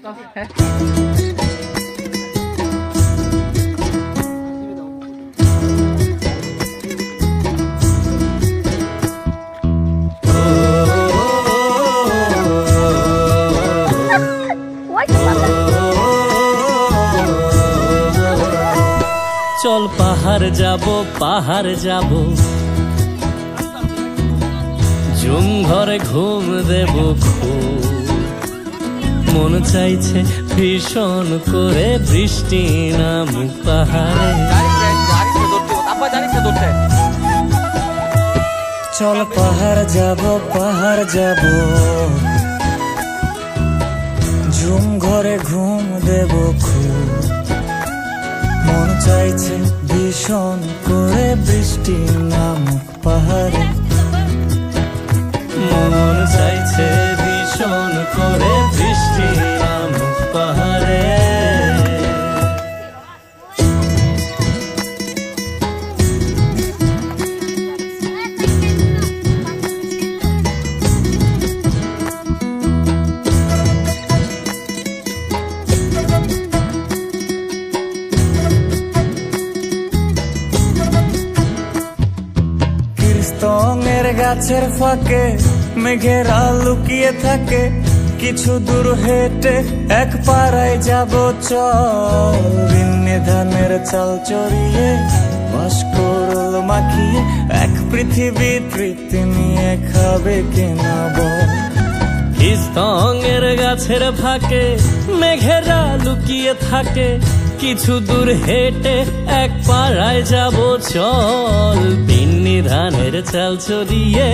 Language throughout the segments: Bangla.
চল পাহাড় যাব ঝুম ঘরে ঘুম দেব খুব মন চাইছে ভীষণ করে বৃষ্টি নামুক পাহাড়ে। চল পাহাড় যাব ঝুম ঘরে ঘুম দেব খুব মন চাইছে ভীষণ করে বৃষ্টি নামুক পাহাড়ে। মন চাইছে ভীষণ করে বৃষ্টি নামুক পাহাড়ে। স্তঙের গাছের ফাঁকে মেঘেরা লুকিয়ে থাকে কিছু দূর হেঁটে এক পাড়ায় যাব চল ভিন্নে ধানের চাল চড়িয়ে বাঁশকুড়ুল মাখিয়ে এক পৃথিবী তৃপ্তি নিয়ে খাবে কিনা বল। স্তঙের গাছের ফাঁকে মেঘেরা লুকিয়ে থাকে কিছু দূর হেঁটে এক পাড়ায় যাব চল ভিন্নি ধানের চাল চড়িয়ে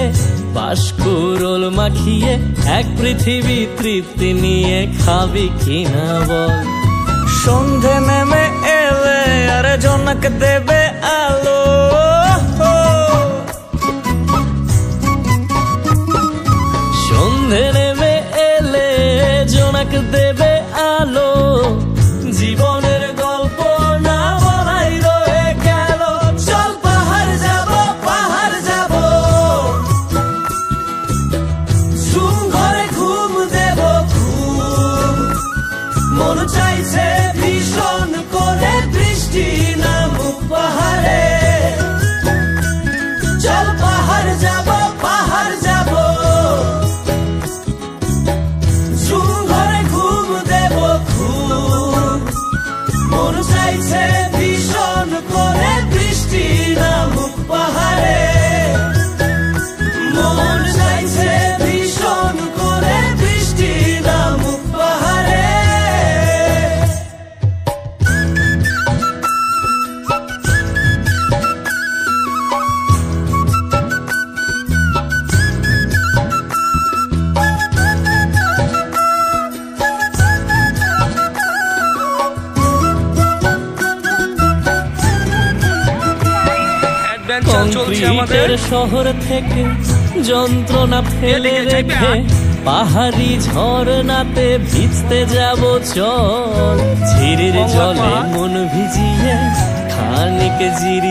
বাঁশকুড়ুল মাখিয়ে এক পৃথিবী তৃপ্তি নিয়ে খাবি কিনা বল। সন্ধে নেমে এলে আর জনক দেবে আলো সন্ধে নেমে এলে জোনাক দেবে আলো জীবনের গল্প না বলাই রয়ে গেল। চল পাহাড় যাব ঝুম ঘরে ঘুম দেব খুব মন চাইছে ভীষণ করে বৃষ্টি নামুক পাহাড়ে। চল পাহাড় যাব ঝুম ঘরে ঘুম দেব খুব মন চাইছে ভীষণ করে বৃষ্টি নামুক পাহাড়ে। মন চাইছে ভীষণ করে বৃষ্টি নামুক পাহাড়ে। কংক্রিটের শহর থেকে যন্ত্রণা ফেলে রেখে পাহাড়ি ঝরনাতে ভিজতে যাব চল ঝিরির জলে মন ভিজিয়ে খানিক জিরি